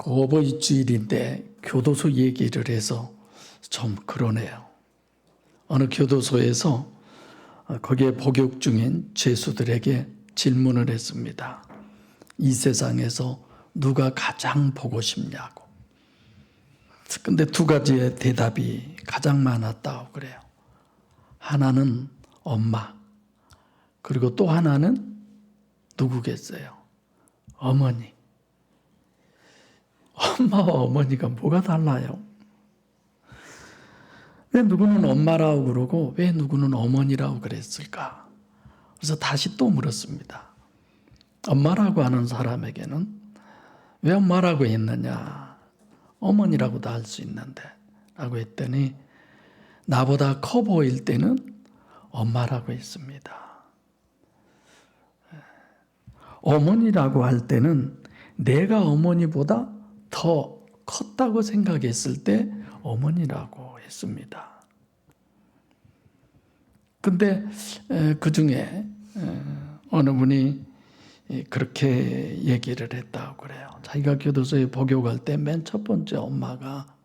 어버이 주일인데 교도소 얘기를 해서 좀 그러네요. 어느 교도소에서 거기에 복역 중인 죄수들에게 질문을 했습니다. 이 세상에서 누가 가장 보고 싶냐고. 근데 두 가지의 대답이 가장 많았다고 그래요. 하나는 엄마, 그리고 또 하나는 누구겠어요? 어머니. 엄마와 어머니가 뭐가 달라요? 왜 누구는 엄마라고 그러고 왜 누구는 어머니라고 그랬을까? 그래서 다시 또 물었습니다. 엄마라고 하는 사람에게는 왜 엄마라고 했느냐? 어머니라고도 할 수 있는데 라고 했더니 나보다 커 보일 때는 엄마라고 했습니다. 어머니라고 할 때는 내가 어머니보다 더 컸다고 생각했을 때 어머니라고 했습니다. 근데 그 중에 어느 분이 그렇게 얘기를 했다고 그래요. 자기가 교도소에 복역할 때 맨 첫 번째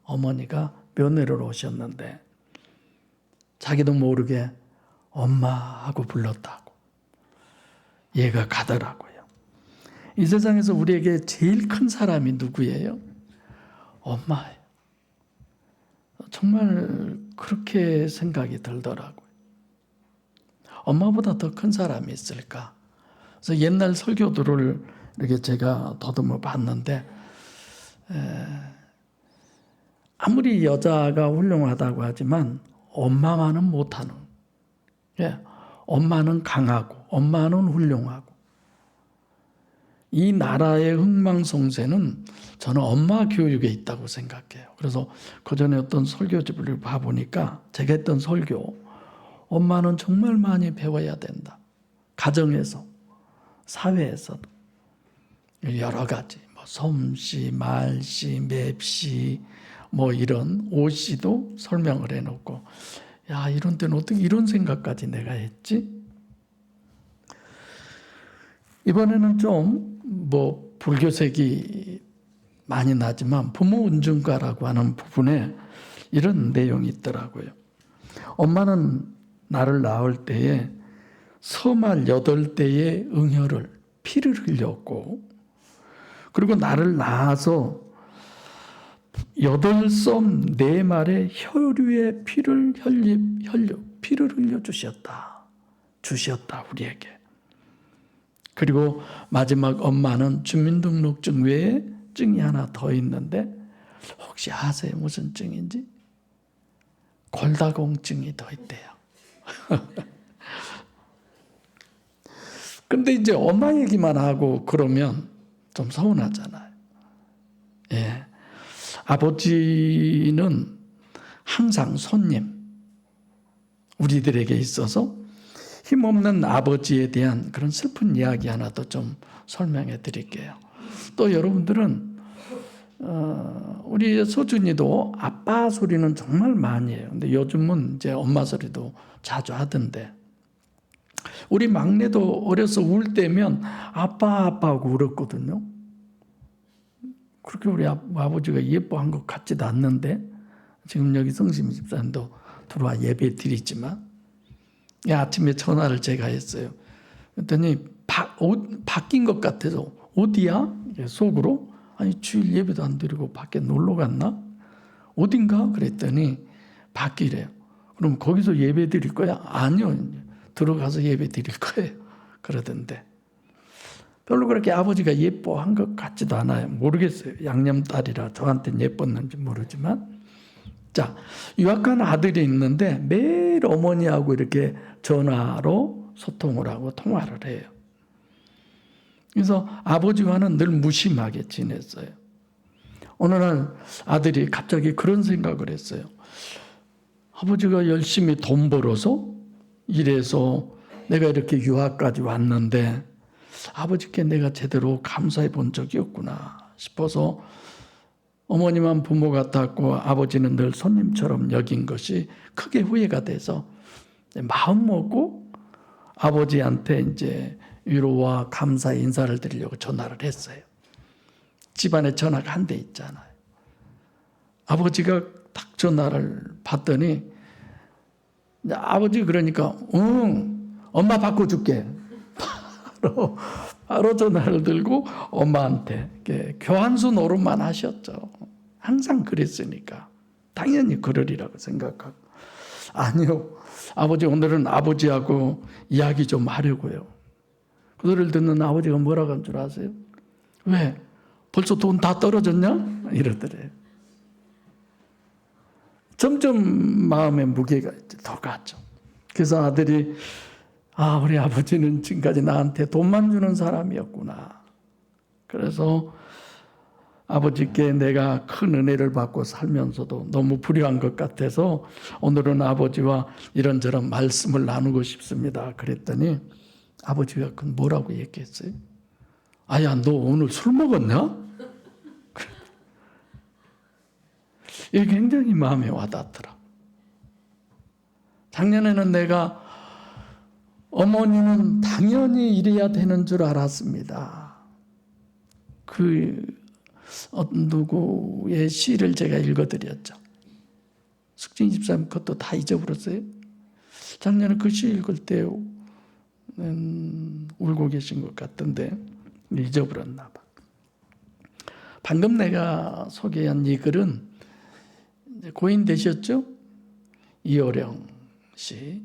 어머니가 면회를 오셨는데 자기도 모르게 엄마 하고 불렀다고. 얘가 가더라고요. 이 세상에서 우리에게 제일 큰 사람이 누구예요? 엄마예요. 정말 그렇게 생각이 들더라고요. 엄마보다 더 큰 사람이 있을까? 그래서 옛날 설교들을 이렇게 제가 더듬어 봤는데 아무리 여자가 훌륭하다고 하지만 엄마만은 못하는. 엄마는 강하고 엄마는 훌륭하고 이 나라의 흥망성쇠는 저는 엄마 교육에 있다고 생각해요. 그래서 그전에 어떤 설교집을 봐보니까 제가 했던 설교, 엄마는 정말 많이 배워야 된다. 가정에서, 사회에서도 여러 가지 솜씨, 말씨, 맵씨 이런 옷씨도 설명을 해놓고 야, 이런 때는 어떻게 이런 생각까지 내가 했지? 이번에는 좀 불교색이 많이 나지만 부모 은중가라고 하는 부분에 이런 내용이 있더라고요. 엄마는 나를 낳을 때에 서말 8대의 응혈을 피를 흘렸고 그리고 나를 낳아서 8섬 4말의 혈류의 피를 흘려 주셨다 우리에게. 그리고 마지막 엄마는 주민등록증 외에 증이 하나 더 있는데 혹시 아세요? 무슨 증인지? 골다공증이 더 있대요. 근데 이제 엄마 얘기만 하고 그러면 좀 서운하잖아요. 예. 아버지는 항상 손님, 우리들에게 있어서 힘없는 아버지에 대한 그런 슬픈 이야기 하나 더 좀 설명해 드릴게요. 또 여러분들은 우리 서준이도 아빠 소리는 정말 많이 해요. 근데 요즘은 이제 엄마 소리도 자주 하던데 우리 막내도 어려서 울 때면 아빠 하고 울었거든요. 그렇게 우리 아버지가 예뻐한 것 같지도 않는데 지금 여기 성심 집사님도 들어와 예배 드리지만 아침에 전화를 제가 했어요. 그랬더니 바뀐 것 같아서 어디야? 속으로 아니 주일 예배도 안 드리고 밖에 놀러 갔나? 어딘가? 그랬더니 바뀌래요. 그럼 거기서 예배 드릴 거야? 아니요. 들어가서 예배 드릴 거예요. 그러던데 별로 그렇게 아버지가 예뻐한 것 같지도 않아요. 모르겠어요. 양념딸이라 저한테는 예뻤는지 모르지만 자, 유학한 아들이 있는데 매일 어머니하고 이렇게 전화로 소통을 하고 통화를 해요. 그래서 아버지와는 늘 무심하게 지냈어요. 어느 날 아들이 갑자기 그런 생각을 했어요. 아버지가 열심히 돈 벌어서 일해서 내가 이렇게 유학까지 왔는데 아버지께 내가 제대로 감사해 본 적이 없구나 싶어서 어머니만 부모 같았고 아버지는 늘 손님처럼 여긴 것이 크게 후회가 돼서 마음 먹고 아버지한테 이제 위로와 감사 인사를 드리려고 전화를 했어요. 집안에 전화가 한 대 있잖아요. 아버지가 딱 전화를 받더니 아버지 그러니까 응 엄마 바꿔줄게. 바로 전화를 들고 엄마한테 교환수 노릇만 하셨죠. 항상 그랬으니까 당연히 그러리라고 생각하고 아니요 아버지 오늘은 아버지하고 이야기 좀 하려고요. 그 소리를 듣는 아버지가 뭐라고 한 줄 아세요? 왜? 벌써 돈 다 떨어졌냐? 이러더래요. 점점 마음에 무게가 더 갔죠. 그래서 아들이 우리 아버지는 지금까지 나한테 돈만 주는 사람이었구나. 그래서 아버지께 내가 큰 은혜를 받고 살면서도 너무 불효한 것 같아서 오늘은 아버지와 이런저런 말씀을 나누고 싶습니다. 그랬더니 아버지가 뭐라고 얘기했어요? 아야 너 오늘 술 먹었냐? 이게 굉장히 마음에 와닿더라. 작년에는 내가 어머니는 당연히 이래야 되는 줄 알았습니다. 누구의 시를 제가 읽어드렸죠. 숙진 집사님 그것도 다 잊어버렸어요. 작년에 그 시 읽을 때 울고 계신 것 같던데 잊어버렸나 봐. 방금 내가 소개한 이 글은 고인 되셨죠? 이호령 씨,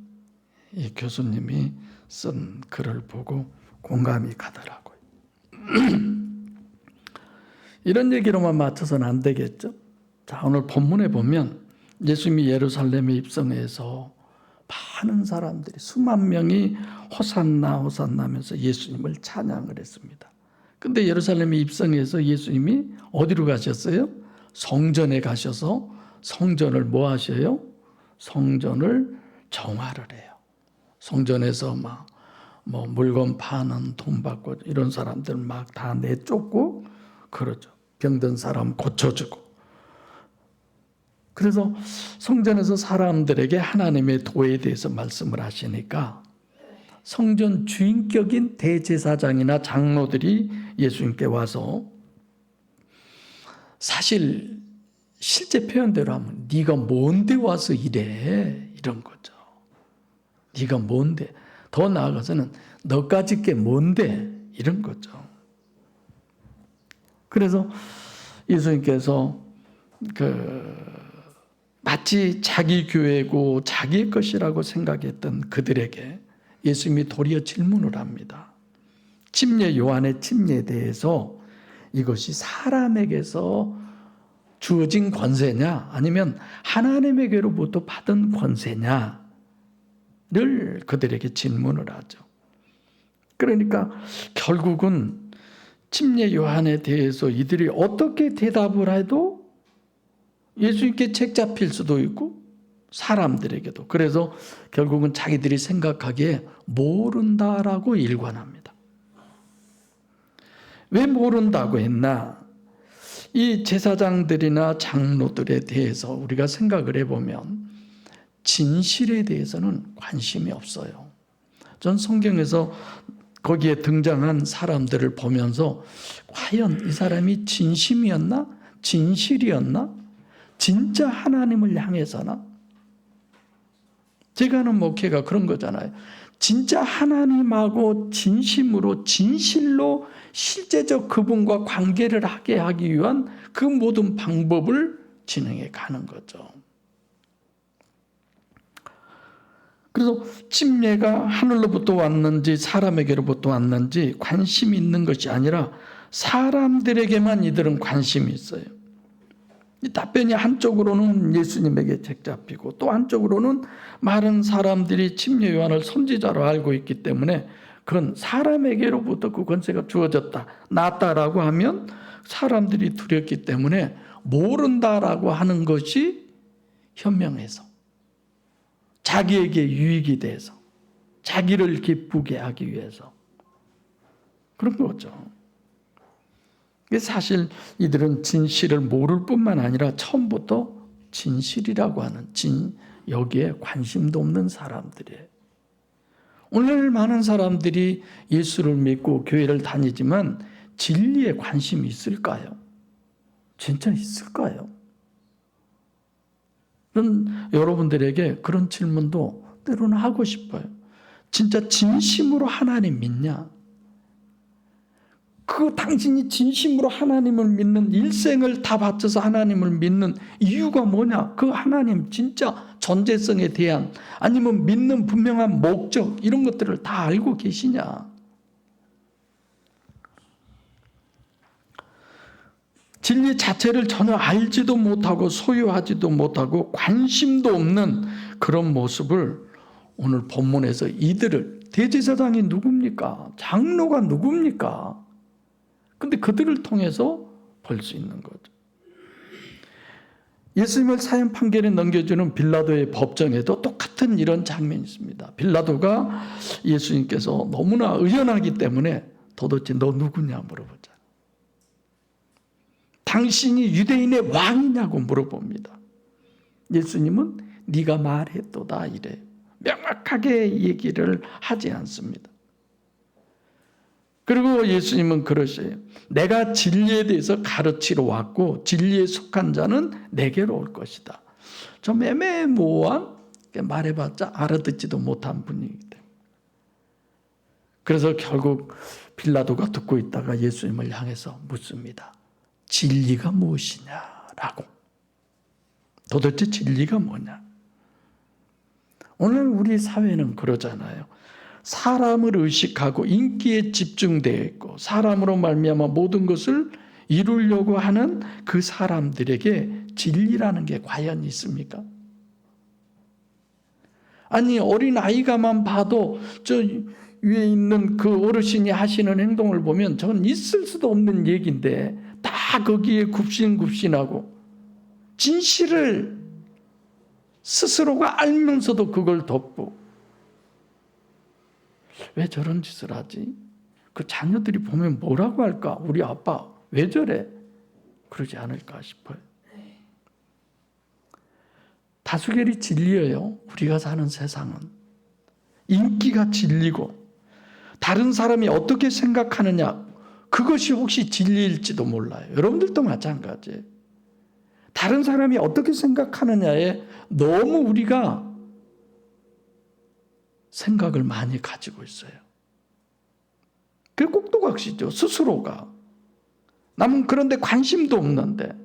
이 교수님이 쓴 글을 보고 공감이 가더라고요. 이런 얘기로만 맞춰서는 안 되겠죠? 자, 오늘 본문에 보면 예수님이 예루살렘에 입성해서 많은 사람들이 수만 명이 호산나 호산나 하면서 예수님을 찬양을 했습니다. 근데 예루살렘에 입성해서 예수님이 어디로 가셨어요? 성전에 가셔서 성전을 뭐 하셔요? 성전을 정화를 해요. 성전에서 뭐 물건 파는 돈 받고 이런 사람들 막 다 내쫓고 그러죠. 병든 사람 고쳐주고. 그래서 성전에서 사람들에게 하나님의 도에 대해서 말씀을 하시니까 성전 주인격인 대제사장이나 장로들이 예수님께 와서 사실 실제 표현대로 하면 네가 뭔데 와서 이래 이런 거죠. 네가 뭔데 더 나아가서는 너까지 게 뭔데 이런 거죠. 그래서 예수님께서 마치 자기 교회고 자기의 것이라고 생각했던 그들에게 예수님이 도리어 질문을 합니다. 침례 요한의 침례에 대해서 이것이 사람에게서 주어진 권세냐 아니면 하나님에게로부터 받은 권세냐를 그들에게 질문을 하죠. 그러니까 결국은 침례 요한에 대해서 이들이 어떻게 대답을 해도 예수님께 책 잡힐 수도 있고 사람들에게도 그래서 결국은 자기들이 생각하기에 모른다라고 일관합니다. 왜 모른다고 했나? 이 제사장들이나 장로들에 대해서 우리가 생각을 해보면 진실에 대해서는 관심이 없어요. 전 성경에서 거기에 등장한 사람들을 보면서 과연 이 사람이 진심이었나? 진실이었나? 진짜 하나님을 향해서나? 제가 하는 목회가 그런 거잖아요. 진짜 하나님하고 진심으로 진실로 실제적 그분과 관계를 하게 하기 위한 그 모든 방법을 진행해 가는 거죠. 그래서 침례가 하늘로부터 왔는지 사람에게로부터 왔는지 관심이 있는 것이 아니라 사람들에게만 이들은 관심이 있어요. 이 답변이 한쪽으로는 예수님에게 책 잡히고 또 한쪽으로는 많은 사람들이 침례 요한을 선지자로 알고 있기 때문에 그건 사람에게로부터 그 권세가 주어졌다, 났다라고 하면 사람들이 두렵기 때문에 모른다라고 하는 것이 현명해서 자기에게 유익이 돼서 자기를 기쁘게 하기 위해서 그런 거죠. 사실 이들은 진실을 모를 뿐만 아니라 처음부터 진실이라고 하는 여기에 관심도 없는 사람들이에요. 오늘 많은 사람들이 예수를 믿고 교회를 다니지만 진리에 관심이 있을까요? 진짜 있을까요? 저는 여러분들에게 그런 질문도 때로는 하고 싶어요. 진짜 진심으로 하나님 믿냐? 그 당신이 진심으로 하나님을 믿는, 일생을 다 바쳐서 하나님을 믿는 이유가 뭐냐? 그 하나님 진짜 존재성에 대한, 아니면 믿는 분명한 목적, 이런 것들을 다 알고 계시냐? 진리 자체를 전혀 알지도 못하고 소유하지도 못하고 관심도 없는 그런 모습을 오늘 본문에서 이들을, 대제사장이 누굽니까? 장로가 누굽니까? 근데 그들을 통해서 볼 수 있는 거죠. 예수님을 사형 판결에 넘겨주는 빌라도의 법정에도 똑같은 이런 장면이 있습니다. 빌라도가 예수님께서 너무나 의연하기 때문에 도대체 너 누구냐 물어보자. 당신이 유대인의 왕이냐고 물어봅니다. 예수님은 네가 말했도다 이래요. 명확하게 얘기를 하지 않습니다. 그리고 예수님은 그러셔요. 내가 진리에 대해서 가르치러 왔고 진리에 속한 자는 내게로 올 것이다. 좀 애매모호한, 말해봤자 알아듣지도 못한 분이기 때문에. 그래서 결국 빌라도가 듣고 있다가 예수님을 향해서 묻습니다. 진리가 무엇이냐라고. 도대체 진리가 뭐냐? 오늘 우리 사회는 그러잖아요. 사람을 의식하고 인기에 집중되어 있고 사람으로 말미암아 모든 것을 이루려고 하는 그 사람들에게 진리라는 게 과연 있습니까? 아니, 어린 아이가만 봐도 저 위에 있는 그 어르신이 하시는 행동을 보면 저건 있을 수도 없는 얘기인데 다 거기에 굽신굽신하고 진실을 스스로가 알면서도 그걸 덮고, 왜 저런 짓을 하지? 그 자녀들이 보면 뭐라고 할까? 우리 아빠 왜 저래? 그러지 않을까 싶어요. 다수결이 진리예요. 우리가 사는 세상은 인기가 진리고 다른 사람이 어떻게 생각하느냐, 그것이 혹시 진리일지도 몰라요. 여러분들도 마찬가지예요. 다른 사람이 어떻게 생각하느냐에 너무 우리가 생각을 많이 가지고 있어요. 그게 꼭두각시죠. 스스로가. 남은 그런데 관심도 없는데.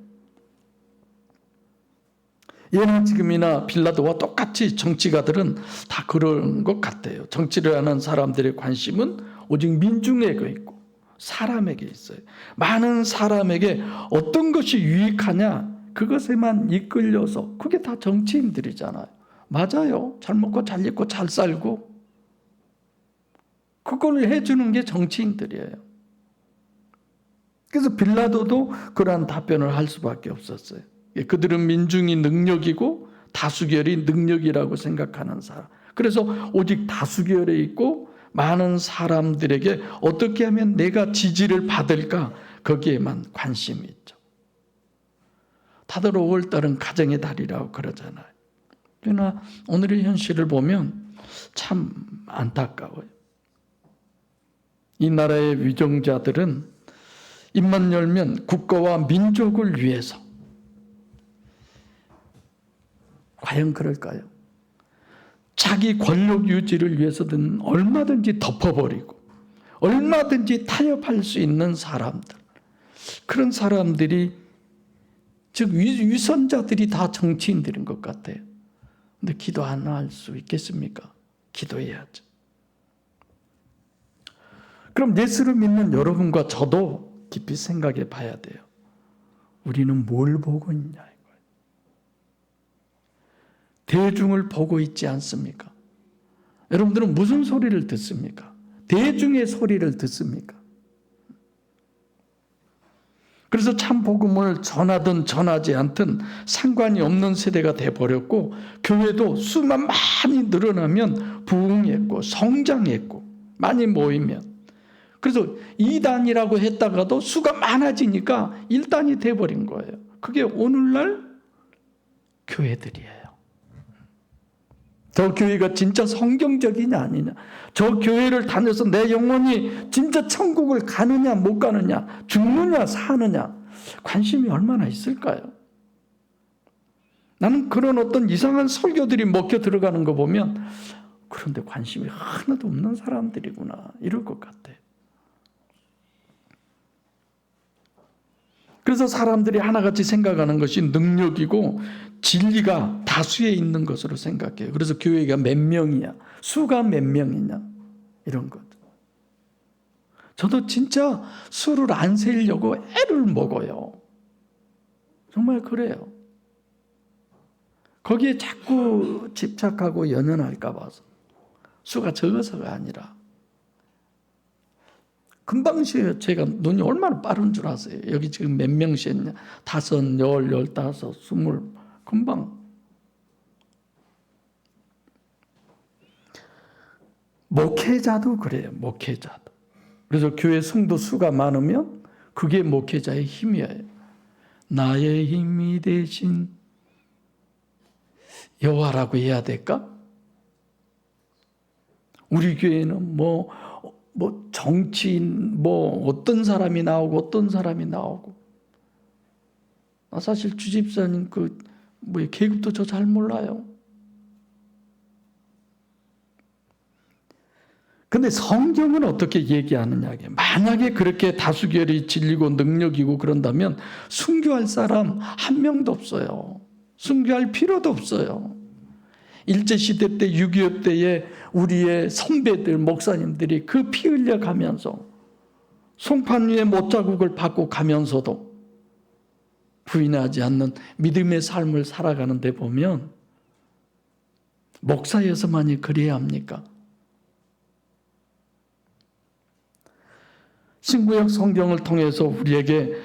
예나 지금이나 빌라도와 똑같이 정치가들은 다 그런 것 같아요. 정치를 하는 사람들의 관심은 오직 민중에게 있고 사람에게 있어요. 많은 사람에게 어떤 것이 유익하냐, 그것에만 이끌려서, 그게 다 정치인들이잖아요. 맞아요. 잘 먹고 잘 입고 잘 살고 그걸 해주는 게 정치인들이에요. 그래서 빌라도도 그러한 답변을 할 수밖에 없었어요. 그들은 민중이 능력이고 다수결이 능력이라고 생각하는 사람. 그래서 오직 다수결에 있고 많은 사람들에게 어떻게 하면 내가 지지를 받을까, 거기에만 관심이 있죠. 다들 5월달은 가정의 달이라고 그러잖아요. 그러나 오늘의 현실을 보면 참 안타까워요. 이 나라의 위정자들은 입만 열면 국가와 민족을 위해서, 과연 그럴까요? 자기 권력 유지를 위해서든 얼마든지 덮어버리고 얼마든지 타협할 수 있는 사람들, 그런 사람들이, 즉 위선자들이 다 정치인들인 것 같아요. 근데 기도 안 할 수 있겠습니까? 기도해야죠. 그럼 예수를 믿는 여러분과 저도 깊이 생각해 봐야 돼요. 우리는 뭘 보고 있냐 이거예요. 대중을 보고 있지 않습니까? 여러분들은 무슨 소리를 듣습니까? 대중의 소리를 듣습니까? 그래서 참 복음을 전하든 전하지 않든 상관이 없는 세대가 돼버렸고, 교회도 수만 많이 늘어나면 부흥했고 성장했고 많이 모이면, 그래서 2단이라고 했다가도 수가 많아지니까 1단이 돼버린 거예요. 그게 오늘날 교회들이에요. 저 교회가 진짜 성경적이냐 아니냐, 저 교회를 다녀서 내 영혼이 진짜 천국을 가느냐 못 가느냐, 죽느냐 사느냐, 관심이 얼마나 있을까요? 나는 그런 어떤 이상한 설교들이 먹혀 들어가는 거 보면 그런데 관심이 하나도 없는 사람들이구나 이럴 것 같아요. 그래서 사람들이 하나같이 생각하는 것이 능력이고 진리가 다수에 있는 것으로 생각해요. 그래서 교회가 몇 명이냐, 수가 몇 명이냐 이런 것. 저도 진짜 수를 안 세려고 애를 먹어요. 정말 그래요. 거기에 자꾸 집착하고 연연할까 봐서. 수가 적어서가 아니라. 금방 쉬어요. 제가 눈이 얼마나 빠른 줄 아세요? 여기 지금 몇 명 쉬었냐? 5, 10, 15, 20. 금방. 목회자도 그래요. 목회자도. 그래서 교회 성도 수가 많으면 그게 목회자의 힘이에요. 나의 힘이 되신 여호와라고 해야 될까? 우리 교회는 뭐 정치인, 어떤 사람이 나오고. 나 사실 주집사님 계급도 저 잘 몰라요. 근데 성경은 어떻게 얘기하느냐. 만약에 그렇게 다수결이 진리고 능력이고 그런다면 순교할 사람 한 명도 없어요. 순교할 필요도 없어요. 일제시대 때 6.25 때에 우리의 선배들, 목사님들이 그 피 흘려가면서 송판 위에 못자국을 받고 가면서도 부인하지 않는 믿음의 삶을 살아가는 데 보면 목사여서만이 그래야 합니까? 신구약 성경을 통해서 우리에게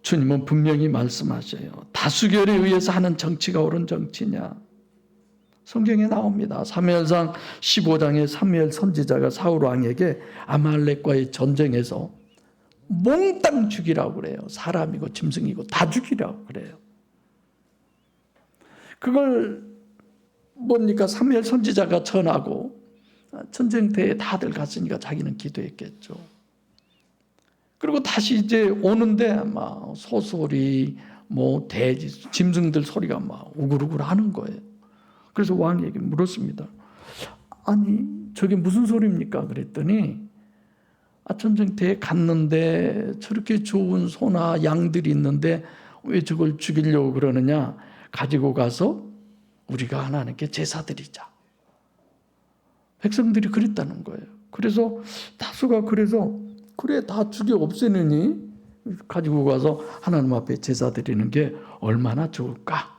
주님은 분명히 말씀하셔요. 다수결에 의해서 하는 정치가 옳은 정치냐? 성경에 나옵니다. 사무엘상 15장에 사무엘 선지자가 사울 왕에게 아말렉과의 전쟁에서 몽땅 죽이라고 그래요. 사람이고 짐승이고 다 죽이라고 그래요. 그걸 사무엘 선지자가 전하고 전쟁터에 다들 갔으니까 자기는 기도했겠죠. 그리고 다시 이제 오는데 막 소소리, 돼지, 짐승들 소리가 막 우글우글 하는 거예요. 그래서 왕에게 물었습니다. 아니, 저게 무슨 소리입니까? 그랬더니 전쟁터에 갔는데 저렇게 좋은 소나 양들이 있는데 왜 저걸 죽이려고 그러느냐? 가지고 가서 우리가 하나님께 제사 드리자. 백성들이 그랬다는 거예요. 그래서 다수가 그래 다 죽여 없애느니 가지고 가서 하나님 앞에 제사 드리는 게 얼마나 좋을까?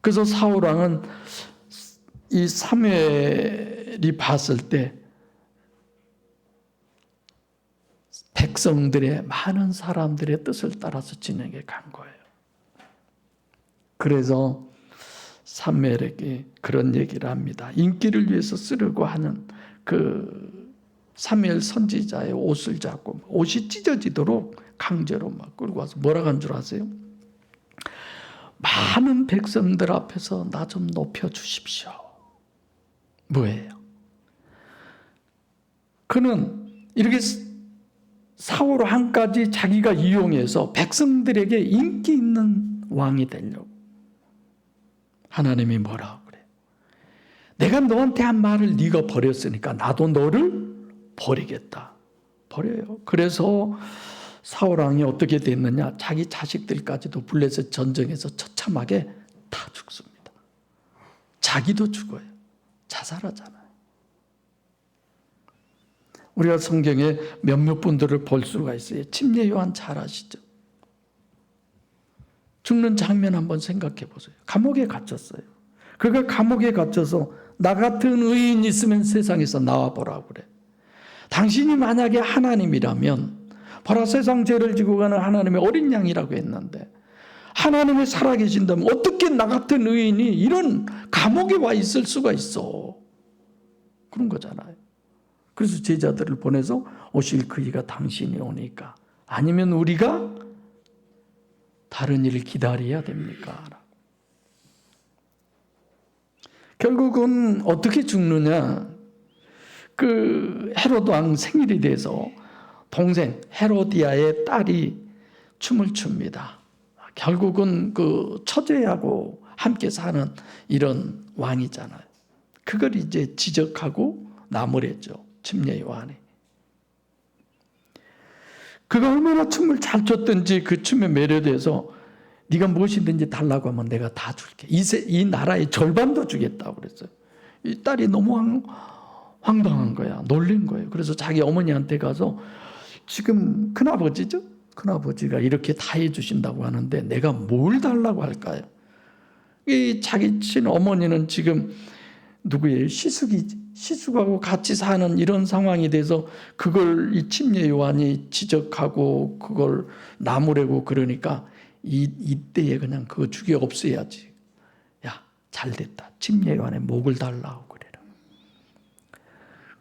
그래서 사울 왕은 이 사무엘이 봤을 때 백성들의 많은 사람들의 뜻을 따라서 진행해 간 거예요. 그래서 사무엘에게 그런 얘기를 합니다. 인기를 위해서 쓰려고 하는 그 사무엘 선지자의 옷을 잡고 옷이 찢어지도록 강제로 막 끌고 와서 뭐라고 한 줄 아세요? 많은 백성들 앞에서 나 좀 높여주십시오. 뭐예요? 그는 이렇게 사울 왕까지 자기가 이용해서 백성들에게 인기 있는 왕이 되려고. 하나님이 뭐라고 그래? 내가 너한테 한 말을 네가 버렸으니까 나도 너를 버리겠다. 버려요. 그래서 사울 왕이 어떻게 됐느냐? 자기 자식들까지도 블레셋 전쟁에서 처참하게 다 죽습니다. 자기도 죽어요. 자살하잖아요. 우리가 성경에 몇몇 분들을 볼 수가 있어요. 침례 요한 잘 아시죠? 죽는 장면 한번 생각해 보세요. 감옥에 갇혔어요. 그가 감옥에 갇혀서 나 같은 의인이 있으면 세상에서 나와보라고 그래. 당신이 만약에 하나님이라면 보라 세상 죄를 지고 가는 하나님의 어린 양이라고 했는데 하나님이 살아계신다면 어떻게 나 같은 의인이 이런 감옥에 와 있을 수가 있어. 그런 거잖아요. 그래서 제자들을 보내서 오실 그이가 당신이 오니까 아니면 우리가 다른 일을 기다려야 됩니까? 결국은 어떻게 죽느냐? 그 헤로드 왕 생일이 돼서 동생 헤로디아의 딸이 춤을 춥니다. 결국은 그 처제하고 함께 사는 이런 왕이잖아요. 그걸 이제 지적하고 나무랬죠. 침례 요한이. 그가 얼마나 춤을 잘 췄든지 그 춤에 매료돼서 네가 무엇이든지 달라고 하면 내가 다 줄게. 이 나라의 절반도 주겠다고 그랬어요. 이 딸이 너무 황당한 거야. 놀란 거예요. 그래서 자기 어머니한테 가서 지금 큰아버지죠? 큰아버지가 이렇게 다 해주신다고 하는데 내가 뭘 달라고 할까요? 이 자기 친어머니는 지금 누구예요? 시숙하고 같이 사는 이런 상황이 돼서 그걸 이 침례 요한이 지적하고 그걸 나무래고 그러니까 이때에 그냥 그거 죽여 없애야지. 야, 잘 됐다. 침례 요한의 목을 달라고 그래라.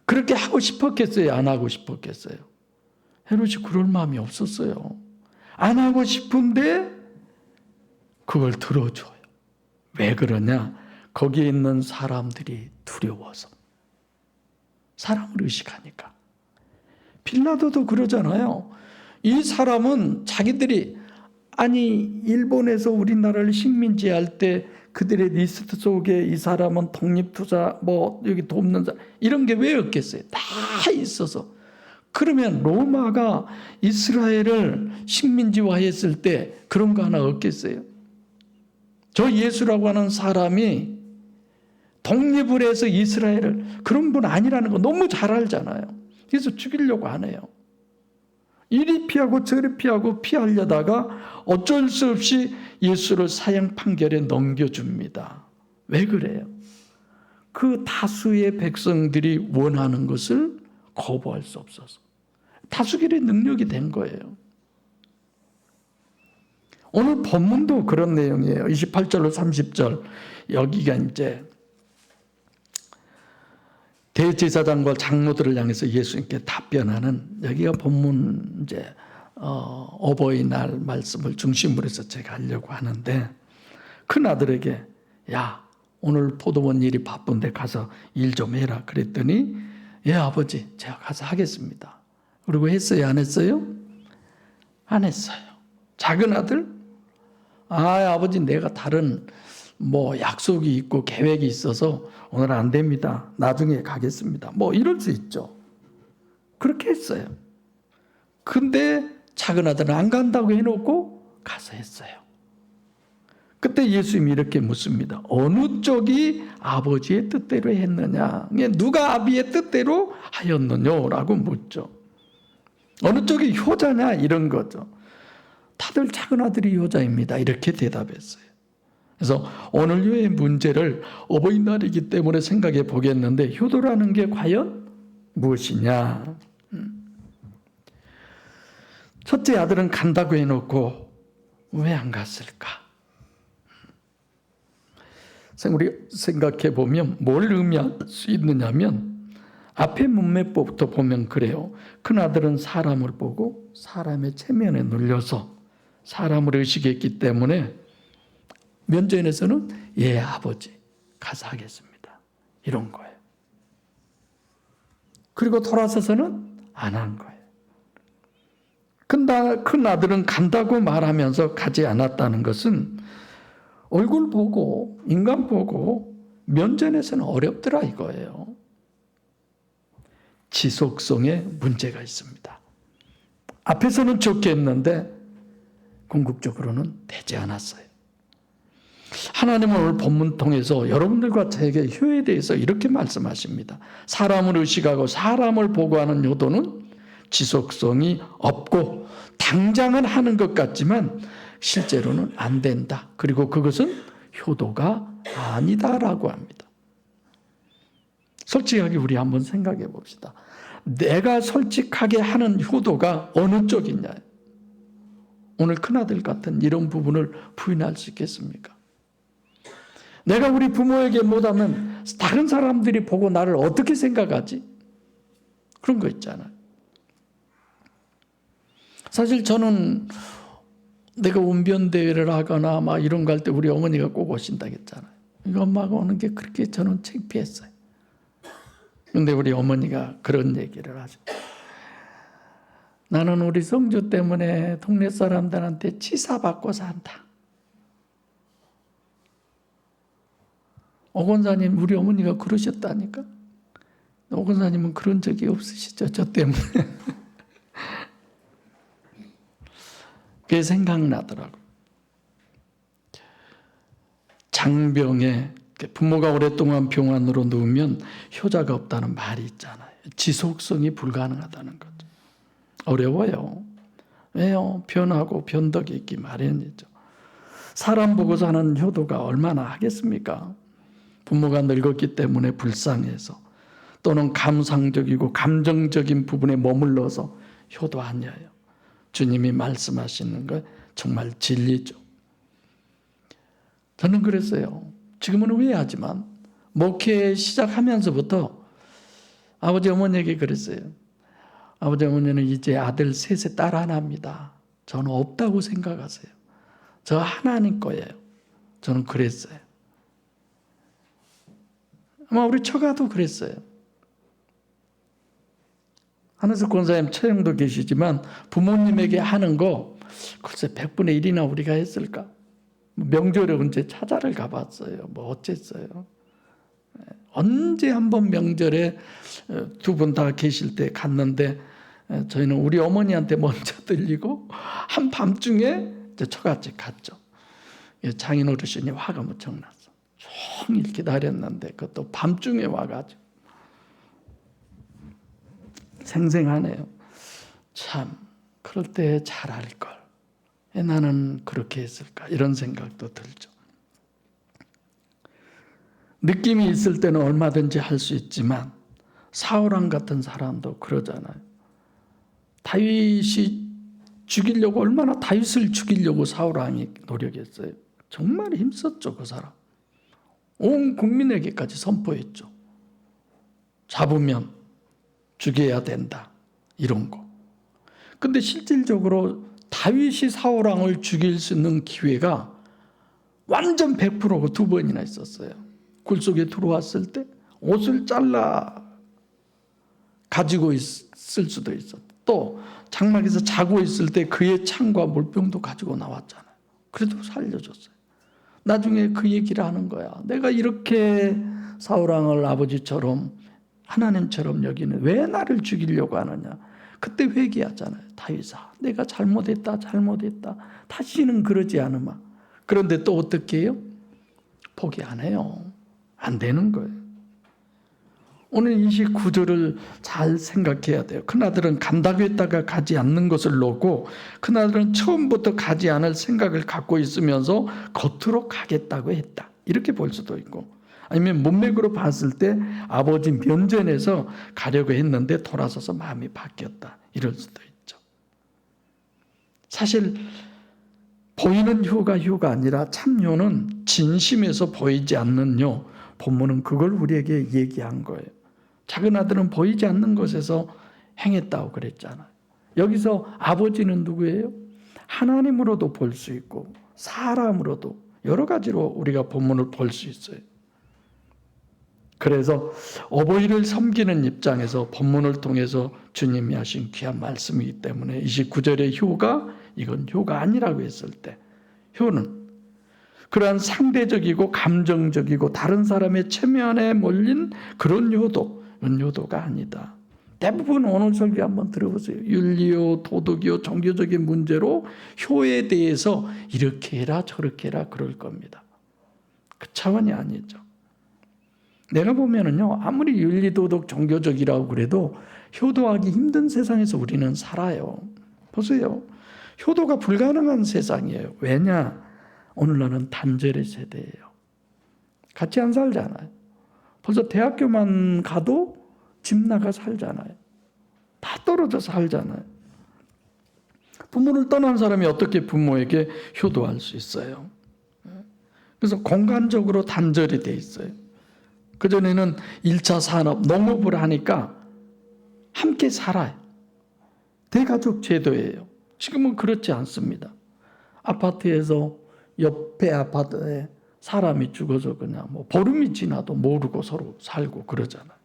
그렇게 하고 싶었겠어요? 안 하고 싶었겠어요? 헤롯이 그럴 마음이 없었어요. 안 하고 싶은데 그걸 들어줘요. 왜 그러냐? 거기에 있는 사람들이 두려워서. 사람을 의식하니까. 빌라도도 그러잖아요. 이 사람은 자기들이 아니 일본에서 우리나라를 식민지할 때 그들의 리스트 속에 이 사람은 독립투사 뭐 여기 돕는 사람 이런 게 왜 없겠어요? 다 있어서. 그러면 로마가 이스라엘을 식민지화했을 때 그런 거 하나 없겠어요? 저 예수라고 하는 사람이 독립을 해서 이스라엘을 그런 분 아니라는 거 너무 잘 알잖아요. 그래서 죽이려고 안 해요. 이리 피하고 저리 피하고 피하려다가 어쩔 수 없이 예수를 사형 판결에 넘겨줍니다. 왜 그래요? 그 다수의 백성들이 원하는 것을 거부할 수 없어서. 다수결의 능력이 된 거예요. 오늘 본문도 그런 내용이에요. 28절로 30절. 여기가 이제 대제사장과 장로들을 향해서 예수님께 답변하는 여기가 본문 이제 어버이날 말씀을 중심으로 해서 제가 하려고 하는데 큰 아들에게 야 오늘 포도원 일이 바쁜데 가서 일 좀 해라 그랬더니 예 아버지 제가 가서 하겠습니다. 그리고 했어요 안 했어요? 안 했어요. 작은 아들 아버지 내가 다른 뭐 약속이 있고 계획이 있어서 오늘 안 됩니다. 나중에 가겠습니다. 뭐 이럴 수 있죠. 그렇게 했어요. 근데 작은 아들은 안 간다고 해놓고 가서 했어요. 그때 예수님이 이렇게 묻습니다. 어느 쪽이 아버지의 뜻대로 했느냐? 누가 아비의 뜻대로 하였느냐? 라고 묻죠. 어느 쪽이 효자냐? 이런 거죠. 다들 작은 아들이 효자입니다. 이렇게 대답했어요. 그래서 오늘의 문제를 어버이날이기 때문에 생각해 보겠는데 효도라는 게 과연 무엇이냐? 첫째 아들은 간다고 해놓고 왜 안 갔을까? 우리 생각해 보면 뭘 의미할 수 있느냐면 앞에 문맥부터 보면 그래요. 큰아들은 사람을 보고 사람의 체면에 눌려서 사람을 의식했기 때문에 면전에서는 예 아버지 가서 하겠습니다. 이런 거예요. 그리고 돌아서서는 안 한 거예요. 큰 아들은 간다고 말하면서 가지 않았다는 것은 얼굴 보고 인간 보고 면전에서는 어렵더라 이거예요. 지속성에 문제가 있습니다. 앞에서는 좋게 했는데 궁극적으로는 되지 않았어요. 하나님은 오늘 본문 통해서 여러분들과 저에게 효에 대해서 이렇게 말씀하십니다. 사람을 의식하고 사람을 보고하는 효도는 지속성이 없고 당장은 하는 것 같지만 실제로는 안 된다. 그리고 그것은 효도가 아니다라고 합니다. 솔직하게 우리 한번 생각해 봅시다. 내가 솔직하게 하는 효도가 어느 쪽이냐? 오늘 큰아들 같은 이런 부분을 부인할 수 있겠습니까? 내가 우리 부모에게 못하면 다른 사람들이 보고 나를 어떻게 생각하지? 그런 거 있잖아요. 사실 저는 내가 운변대회를 하거나 막 이런 거 할 때 우리 어머니가 꼭 오신다고 했잖아요. 이거 엄마가 오는 게 그렇게 저는 창피했어요. 근데 우리 어머니가 그런 얘기를 하죠. 나는 우리 성주 때문에 동네 사람들한테 치사받고 산다. 오 권사님, 우리 어머니가 그러셨다니까. 오 권사님은 그런 적이 없으시죠? 저 때문에. 그게 생각나더라고요. 장병에 부모가 오랫동안 병원으로 누우면 효자가 없다는 말이 있잖아요. 지속성이 불가능하다는 거죠. 어려워요. 왜요? 변하고 변덕이 있기 마련이죠. 사람 보고 사는 효도가 얼마나 하겠습니까? 부모가 늙었기 때문에 불쌍해서 또는 감상적이고 감정적인 부분에 머물러서 효도 아니에요. 주님이 말씀하시는 거 정말 진리죠. 저는 그랬어요. 지금은 후회하지만 목회 시작하면서부터 아버지 어머니에게 그랬어요. 아버지 어머니는 이제 아들 셋에 딸 하나입니다. 저는 없다고 생각하세요. 저 하나님 거예요. 저는 그랬어요. 아마 우리 처가도 그랬어요. 한혜석 권사님 처형도 계시지만 부모님에게 하는 거 글쎄 100분의 1이나 우리가 했을까? 명절에 언제 찾아를 가봤어요. 뭐 어쨌어요. 언제 한번 명절에 두 분 다 계실 때 갔는데 저희는 우리 어머니한테 먼저 들리고 한밤중에 처갓집 갔죠. 장인 어르신이 화가 무척 났어. 종일 기다렸는데 그것도 밤중에 와가지고 생생하네요. 참 그럴 때 잘할걸. 나는 그렇게 했을까 이런 생각도 들죠. 느낌이 있을 때는 얼마든지 할 수 있지만 사울왕 같은 사람도 그러잖아요. 다윗이 죽이려고 얼마나 다윗을 죽이려고 사울왕이 노력했어요. 정말 힘썼죠. 그 사람. 온 국민에게까지 선포했죠. 잡으면 죽여야 된다. 이런 거. 근데 실질적으로 다윗이 사울왕을 죽일 수 있는 기회가 완전 100%고 두 번이나 있었어요. 굴속에 들어왔을 때 옷을 잘라 가지고 있을 수도 있었고 또 장막에서 자고 있을 때 그의 창과 물병도 가지고 나왔잖아요. 그래도 살려줬어요. 나중에 그 얘기를 하는 거야. 내가 이렇게 사울왕을 아버지처럼 하나님처럼 여기는 왜 나를 죽이려고 하느냐. 그때 회개하잖아요. 다윗아, 내가 잘못했다. 다시는 그러지 않으마. 그런데 또 어떻게 해요? 포기 안 해요. 안 되는 거예요. 오늘 29절을 잘 생각해야 돼요. 큰아들은 간다고 했다가 가지 않는 것을 놓고 큰아들은 처음부터 가지 않을 생각을 갖고 있으면서 겉으로 가겠다고 했다. 이렇게 볼 수도 있고 아니면 문맥으로 봤을 때 아버지 면전에서 가려고 했는데 돌아서서 마음이 바뀌었다. 이럴 수도 있죠. 사실 보이는 효가 아니라 참 효는 진심에서 보이지 않는 효. 본문은 그걸 우리에게 얘기한 거예요. 작은 아들은 보이지 않는 것에서 행했다고 그랬잖아요. 여기서 아버지는 누구예요? 하나님으로도 볼 수 있고 사람으로도 여러 가지로 우리가 본문을 볼 수 있어요. 그래서 어버이를 섬기는 입장에서 본문을 통해서 주님이 하신 귀한 말씀이기 때문에 29절의 효가 이건 효가 아니라고 했을 때 효는 그러한 상대적이고 감정적이고 다른 사람의 체면에 몰린 그런 효도가 아니다. 대부분 오늘 설교 한번 들어보세요. 윤리요, 도덕이요, 종교적인 문제로 효에 대해서 이렇게 해라 저렇게 해라 그럴 겁니다. 그 차원이 아니죠. 내가 보면은요, 아무리 윤리도덕 종교적이라고 그래도 효도하기 힘든 세상에서 우리는 살아요. 보세요. 효도가 불가능한 세상이에요. 왜냐? 오늘날은 단절의 세대예요. 같이 안 살잖아요. 벌써 대학교만 가도 집 나가 살잖아요. 다 떨어져 살잖아요. 부모를 떠난 사람이 어떻게 부모에게 효도할 수 있어요? 그래서 공간적으로 단절이 돼 있어요. 그전에는 1차 산업, 농업을 하니까 함께 살아요. 대가족 제도예요. 지금은 그렇지 않습니다. 아파트에서 옆에 아파트에 사람이 죽어서 그냥 뭐 보름이 지나도 모르고 서로 살고 그러잖아요.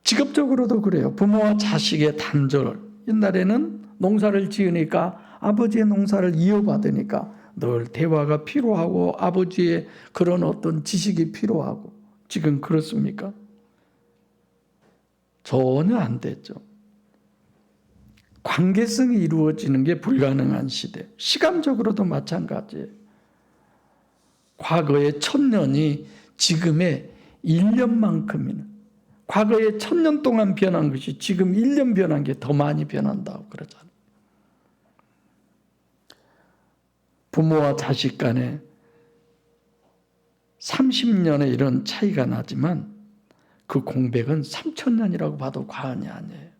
직업적으로도 그래요. 부모와 자식의 단절. 옛날에는 농사를 지으니까 아버지의 농사를 이어받으니까 늘 대화가 필요하고 아버지의 그런 어떤 지식이 필요하고. 지금 그렇습니까? 전혀 안 됐죠. 관계성이 이루어지는 게 불가능한 시대. 시간적으로도 마찬가지예요. 과거의 1000년이 지금의 1년만큼이나, 과거에 1000년 동안 변한 것이 지금 1년 변한 게 더 많이 변한다고 그러잖아요. 부모와 자식 간에 30년의 이런 차이가 나지만 그 공백은 3000년이라고 봐도 과언이 아니에요.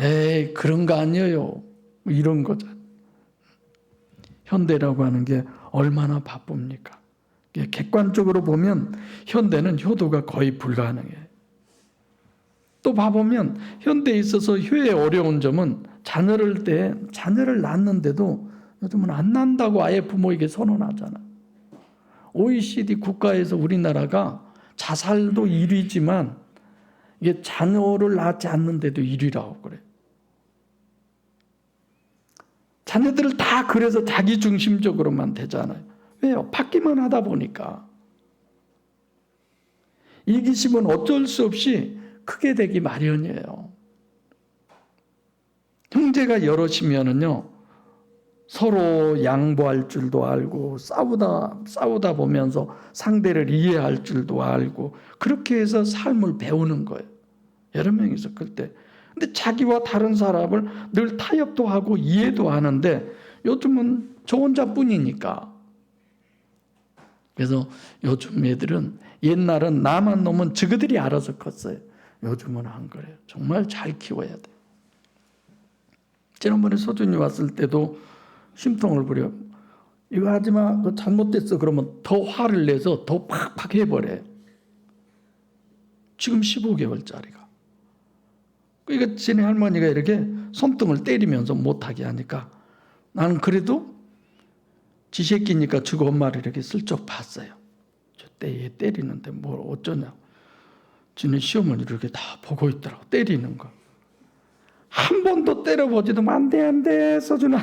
에이, 그런 거 아니에요. 이런 거죠. 현대라고 하는 게 얼마나 바쁩니까? 객관적으로 보면 현대는 효도가 거의 불가능해요. 또 봐보면 현대에 있어서 효의 어려운 점은 자녀를 낳는데도 요즘은 안 낳는다고 아예 부모에게 선언하잖아. OECD 국가에서 우리나라가 자살도 1위지만 이게 자녀를 낳지 않는데도 1위라고 그래. 자녀들을 다 그래서 자기중심적으로만 되잖아요. 왜요? 받기만 하다 보니까. 이기심은 어쩔 수 없이 크게 되기 마련이에요. 형제가 여럿이면은요, 서로 양보할 줄도 알고, 싸우다 보면서 상대를 이해할 줄도 알고, 그렇게 해서 삶을 배우는 거예요. 여러 명이서 그럴 때. 근데 자기와 다른 사람을 늘 타협도 하고 이해도 하는데 요즘은 저 혼자뿐이니까. 그래서 요즘 애들은 옛날은 나만 놓으면 저그들이 알아서 컸어요. 요즘은 안 그래요. 정말 잘 키워야 돼. 지난번에 소준이 왔을 때도 심통을 부려. 이거 하지 마. 그거 잘못됐어. 그러면 더 화를 내서 더 팍팍 해버려요. 지금 15개월짜리가. 그러니까 쟤네 할머니가 이렇게 손등을 때리면서 못하게 하니까 나는 그래도 지 새끼니까 저거 엄마를 이렇게 슬쩍 봤어요. 저때 얘 때리는데 뭘 어쩌냐. 지네 시어머니를 이렇게 다 보고 있더라고. 때리는 거. 한 번도 때려보지도 안 돼. 서준아.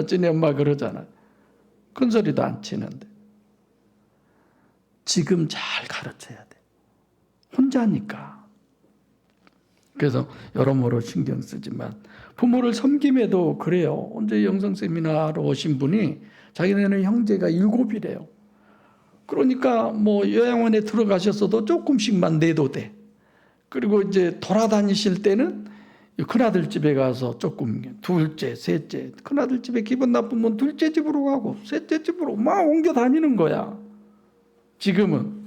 지네 엄마 그러잖아. 큰 소리도 안 치는데. 지금 잘 가르쳐야 돼. 혼자니까. 그래서 여러모로 신경 쓰지만 부모를 섬김에도 그래요. 언제 영성 세미나로 오신 분이 자기네는 형제가 7이래요. 그러니까 뭐 요양원에 들어가셨어도 조금씩만 내도 돼. 그리고 이제 돌아다니실 때는 큰아들 집에 가서 조금, 둘째, 셋째, 큰아들 집에 기분 나쁘면 둘째 집으로 가고 셋째 집으로 막 옮겨 다니는 거야. 지금은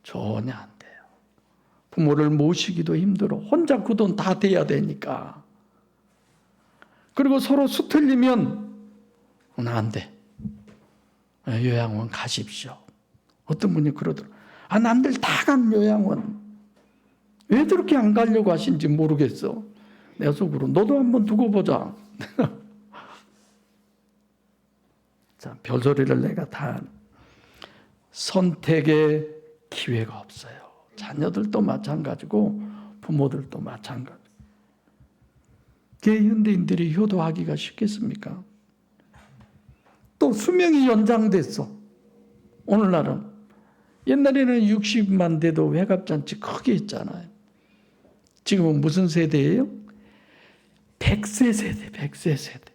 전혀 안 돼요. 부모를 모시기도 힘들어. 혼자 그 돈 다 대야 되니까. 그리고 서로 수틀리면 안 돼. 요양원 가십시오. 어떤 분이 그러더라고요. 남들 다 간 요양원. 왜 저렇게 안 가려고 하신지 모르겠어. 내가 속으로 너도 한번 두고 보자. 자, 별소리를 내가 다. 선택의 기회가 없어요. 자녀들도 마찬가지고 부모들도 마찬가지. 현대인들이 효도하기가 쉽겠습니까? 또 수명이 연장됐어. 오늘날은. 옛날에는 60만 돼도 외갑잔치 크게 했잖아요. 지금은 무슨 세대예요? 100세 세대, 100세 세대.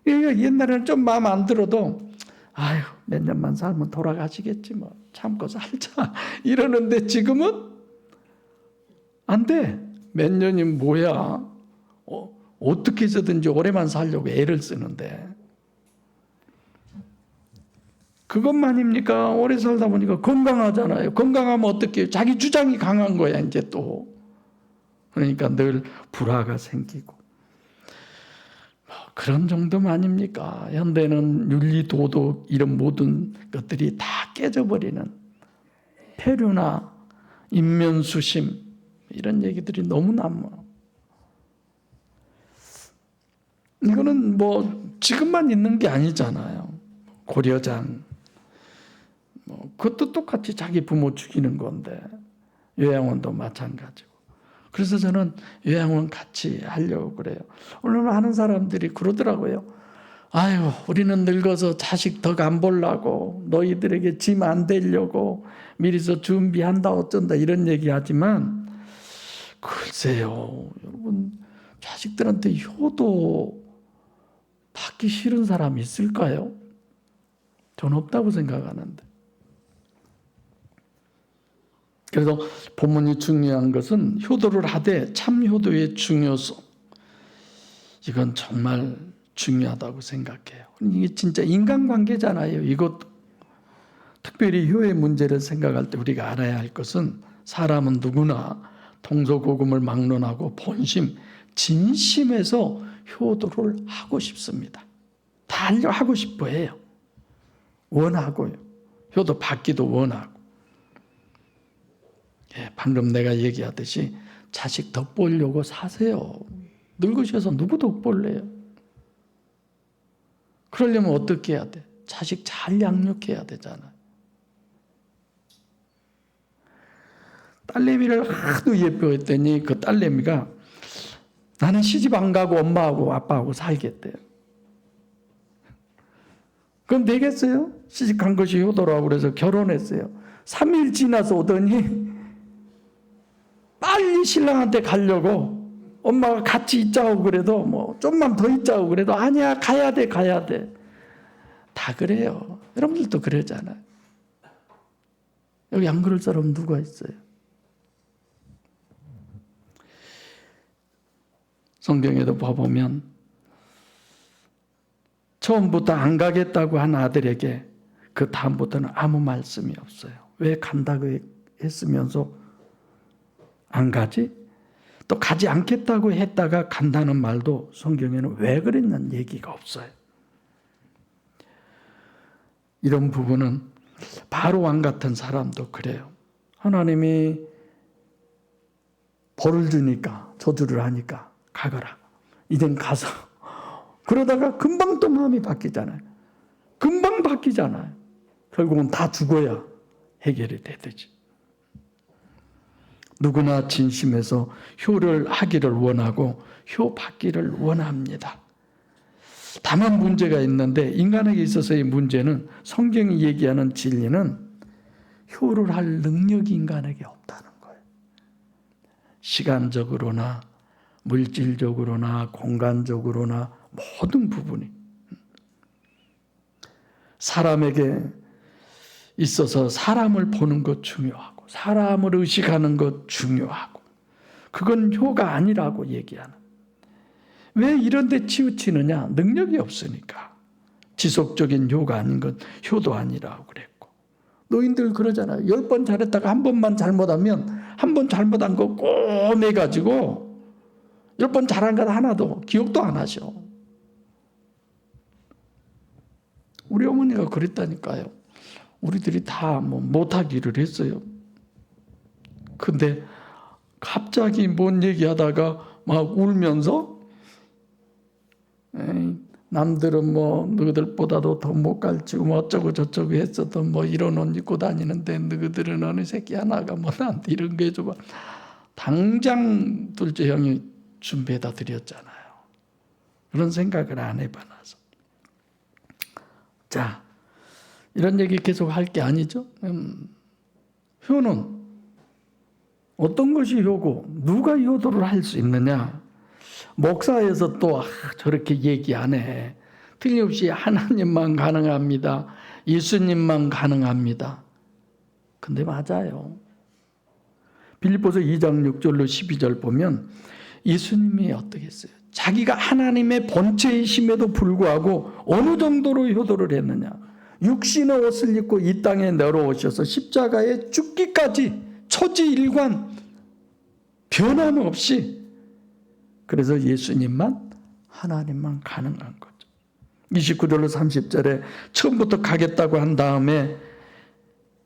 그러니까 옛날에는 좀 마음 안 들어도 아유, 몇 년만 살면 돌아가시겠지 뭐. 참고 살자. 이러는데 지금은 안 돼. 몇 년이 뭐야. 어떻게 해서든지 오래만 살려고 애를 쓰는데. 그것만입니까? 오래 살다 보니까 건강하잖아요. 건강하면 어떻게 해요? 자기 주장이 강한 거야, 이제 또. 그러니까 늘 불화가 생기고. 그런 정도만 아닙니까? 현대는 윤리, 도덕 이런 모든 것들이 다 깨져버리는 폐륜나 인면수심 이런 얘기들이 너무 남아. 이거는 뭐 지금만 있는 게 아니잖아요. 고려장 그것도 똑같이 자기 부모 죽이는 건데, 요양원도 마찬가지고. 그래서 저는 요양원 같이 하려고 그래요. 오늘 많은 사람들이 그러더라고요. 아유, 우리는 늙어서 자식 더 안 보려고, 너희들에게 짐 안 되려고 미리서 준비한다 어쩐다 이런 얘기하지만, 글쎄요, 여러분, 자식들한테 효도 받기 싫은 사람이 있을까요? 전 없다고 생각하는데. 그래서 본문이 중요한 것은 효도를 하되 참 효도의 중요성, 이건 정말 중요하다고 생각해요. 이게 진짜 인간관계잖아요. 이것도 특별히 효의 문제를 생각할 때 우리가 알아야 할 것은, 사람은 누구나 동서고금을 막론하고 본심, 진심에서 효도를 하고 싶습니다. 다 하고 싶어 해요. 원하고요. 효도 받기도 원하고. 방금 내가 얘기하듯이 자식 덕 보려고 사세요. 늙으셔서 누구 덕 볼래요? 그러려면 어떻게 해야 돼? 자식 잘 양육해야 되잖아요. 딸내미를 하도 예뻐했더니 그 딸내미가 나는 시집 안 가고 엄마하고 아빠하고 살겠대요. 그럼 되겠어요? 시집 간 것이 효도라고 그래서 결혼했어요. 3일 지나서 오더니 빨리 신랑한테 가려고 엄마가 같이 있자고 그래도 뭐 좀만 더 있자고 그래도 아니야, 가야 돼. 다 그래요. 여러분들도 그러잖아요. 여기 안 그럴 사람 누가 있어요? 성경에도 봐보면 처음부터 안 가겠다고 한 아들에게 그 다음부터는 아무 말씀이 없어요. 왜 간다고 했으면서 안 가지? 또 가지 않겠다고 했다가 간다는 말도 성경에는 왜 그랬냐는 얘기가 없어요. 이런 부분은 바로 왕 같은 사람도 그래요. 하나님이 벌을 주니까, 저주를 하니까 가거라. 이젠 가서. 그러다가 금방 또 마음이 바뀌잖아요. 금방 바뀌잖아요. 결국은 다 죽어야 해결이 되듯이. 누구나 진심에서 효를 하기를 원하고 효 받기를 원합니다. 다만 문제가 있는데, 인간에게 있어서의 문제는, 성경이 얘기하는 진리는 효를 할 능력이 인간에게 없다는 거예요. 시간적으로나 물질적으로나 공간적으로나 모든 부분이. 사람에게 있어서 사람을 보는 것 중요하고, 사람을 의식하는 것 중요하고, 그건 효가 아니라고 얘기하는. 왜 이런 데 치우치느냐? 능력이 없으니까. 지속적인 효가 아닌 건 효도 아니라고 그랬고. 노인들 그러잖아요. 10번 잘했다가 한 번만 잘못하면 한 번 잘못한 거 꼬매가지고 10번 잘한 것 하나도 기억도 안 하셔. 우리 어머니가 그랬다니까요. 우리들이 다 뭐 못하기를 했어요. 근데 갑자기 뭔 얘기하다가 막 울면서, 남들은 뭐 너희들보다도 더 못 가르치고 뭐 어쩌고 저쩌고 했어도 뭐 이런 옷 입고 다니는데 너희들은 어느 새끼 하나가 뭐 나한테 이런 거 해줘봐. 당장 둘째 형이 준비해다 드렸잖아요. 그런 생각을 안 해봐놔서. 자, 이런 얘기 계속 할 게 아니죠. 효는 어떤 것이 효고 누가 효도를 할 수 있느냐. 목사에서 또 저렇게 얘기 안 해. 틀림없이 하나님만 가능합니다. 예수님만 가능합니다. 근데 맞아요. 빌립보서 2장 6절로 12절 보면 예수님이 어떻게 했어요? 자기가 하나님의 본체이심에도 불구하고 어느 정도로 효도를 했느냐. 육신의 옷을 입고 이 땅에 내려오셔서 십자가에 죽기까지 초지일관 변함없이. 그래서 예수님만, 하나님만 가능한 거죠. 29절로 30절에 처음부터 가겠다고 한 다음에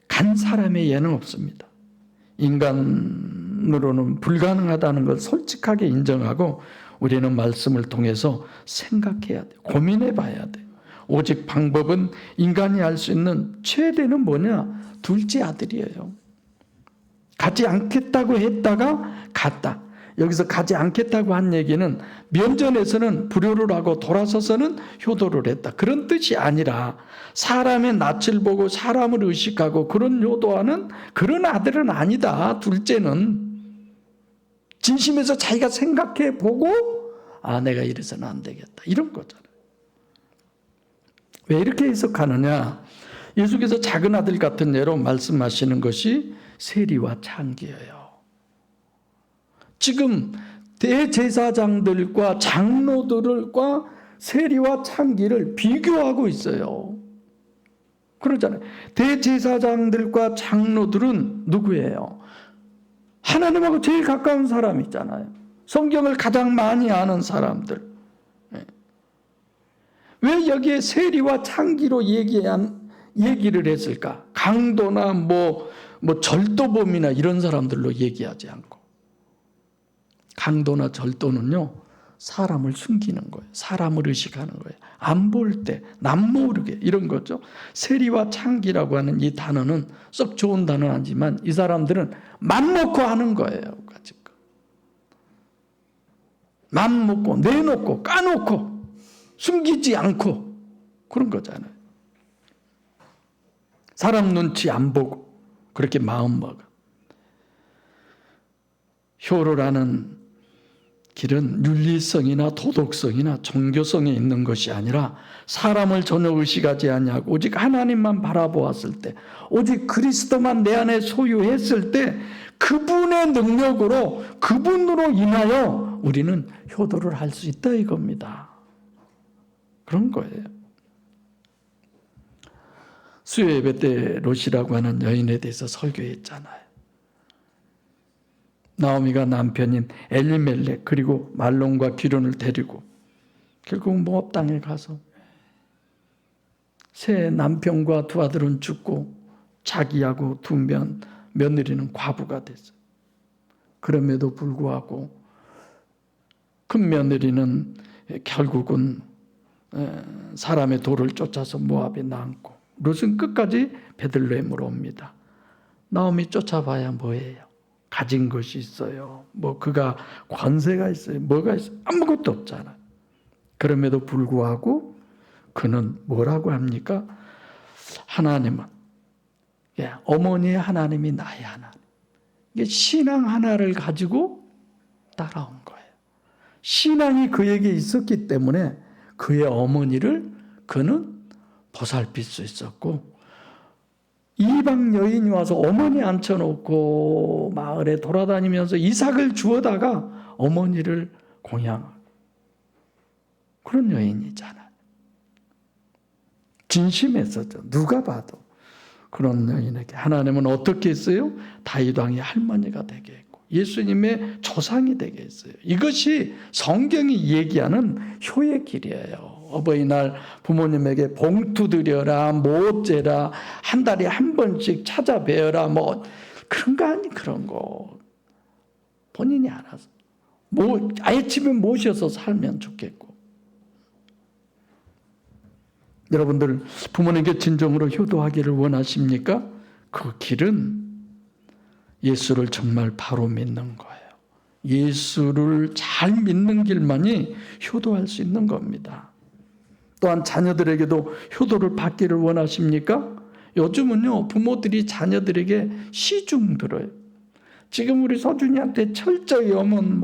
간 사람의 예는 없습니다. 인간으로는 불가능하다는 걸 솔직하게 인정하고 우리는 말씀을 통해서 생각해야 돼. 고민해 봐야 돼. 오직 방법은 인간이 할 수 있는 최대는 뭐냐? 둘째 아들이에요. 가지 않겠다고 했다가 갔다. 여기서 가지 않겠다고 한 얘기는 면전에서는 불효를 하고 돌아서서는 효도를 했다. 그런 뜻이 아니라 사람의 낯을 보고 사람을 의식하고 그런 효도하는 그런 아들은 아니다. 둘째는 진심에서 자기가 생각해 보고 내가 이래서는 안 되겠다. 이런 거잖아요. 왜 이렇게 해석하느냐? 예수께서 작은 아들 같은 예로 말씀하시는 것이 세리와 창기예요. 지금 대제사장들과 장로들과 세리와 창기를 비교하고 있어요. 그러잖아요. 대제사장들과 장로들은 누구예요? 하나님하고 제일 가까운 사람이잖아요. 성경을 가장 많이 아는 사람들. 왜 여기에 세리와 창기로 얘기를 했을까? 강도나 뭐 절도범이나 이런 사람들로 얘기하지 않고. 강도나 절도는요, 사람을 숨기는 거예요. 사람을 의식하는 거예요. 안 볼 때, 남 모르게 이런 거죠. 세리와 창기라고 하는 이 단어는 썩 좋은 단어는 아니지만 이 사람들은 맘 먹고 하는 거예요. 맘 먹고 내놓고 까놓고 숨기지 않고 그런 거잖아요. 사람 눈치 안 보고 그렇게 마음 먹어. 효를 하는 길은 윤리성이나 도덕성이나 종교성에 있는 것이 아니라 사람을 전혀 의식하지 아니하고 오직 하나님만 바라보았을 때, 오직 그리스도만 내 안에 소유했을 때 그분의 능력으로, 그분으로 인하여 우리는 효도를 할 수 있다 이겁니다. 그런 거예요. 수요 예배 때 롯이라고 하는 여인에 대해서 설교했잖아요. 나오미가 남편인 엘리멜렉 그리고 말론과 기론을 데리고 결국 모압 땅에 가서 새 남편과 두 아들은 죽고 자기하고 두 며느리는 과부가 됐어요. 그럼에도 불구하고 큰 며느리는 결국은 사람의 도를 쫓아서 모압에 남고 롯은 끝까지 베들레헴으로 옵니다. 나오미 쫓아봐야 뭐예요? 가진 것이 있어요. 그가 관세가 있어요. 뭐가 있어요? 아무것도 없잖아요. 그럼에도 불구하고 그는 뭐라고 합니까? 하나님은, 어머니의 하나님이 나의 하나님. 이게 신앙 하나를 가지고 따라온 거예요. 신앙이 그에게 있었기 때문에 그의 어머니를 그는 보살필 수 있었고, 이방 여인이 와서 어머니 앉혀놓고 마을에 돌아다니면서 이삭을 주워다가 어머니를 공양하고 그런 여인이잖아요. 진심했었죠. 누가 봐도. 그런 여인에게 하나님은 어떻게 했어요? 다윗 왕의 할머니가 되게 했고 예수님의 조상이 되게 했어요. 이것이 성경이 얘기하는 효의 길이에요. 어버이날 부모님에게 봉투 드려라, 못재라, 한 달에 한 번씩 찾아뵈어라, 그런 거 아니, 그런 거. 본인이 알아서. 아예 집에 모셔서 살면 좋겠고. 여러분들, 부모님께 진정으로 효도하기를 원하십니까? 그 길은 예수를 정말 바로 믿는 거예요. 예수를 잘 믿는 길만이 효도할 수 있는 겁니다. 또한 자녀들에게도 효도를 받기를 원하십니까? 요즘은요, 부모들이 자녀들에게 시중 들어요. 지금 우리 서준이한테 철저히 오면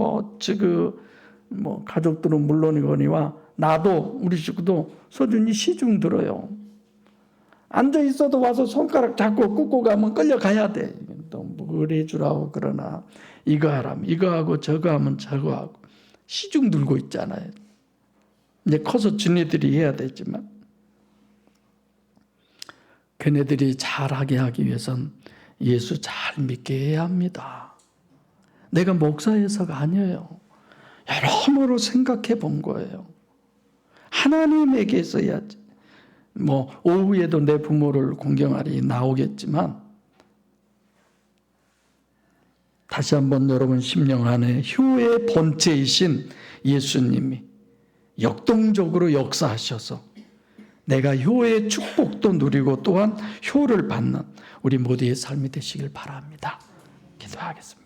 가족들은 물론이거니와 나도 우리 식구도 서준이 시중 들어요. 앉아 있어도 와서 손가락 잡고 꾹꾹 가면 끌려가야 돼. 또 뭘 해주라고 그러나 이거 하라면 이거 하고 저거 하면 저거 하고 시중 들고 있잖아요. 이제 커서 지네들이 해야 되지만 걔네들이 잘하게 하기 위해선 예수 잘 믿게 해야 합니다. 내가 목사여서가 아니에요. 여러모로 생각해 본 거예요. 하나님에게서 해야지. 오후에도 내 부모를 공경하리 나오겠지만 다시 한번 여러분 심령 안에 효의 본체이신 예수님이 역동적으로 역사하셔서 내가 효의 축복도 누리고 또한 효를 받는 우리 모두의 삶이 되시길 바랍니다. 기도하겠습니다.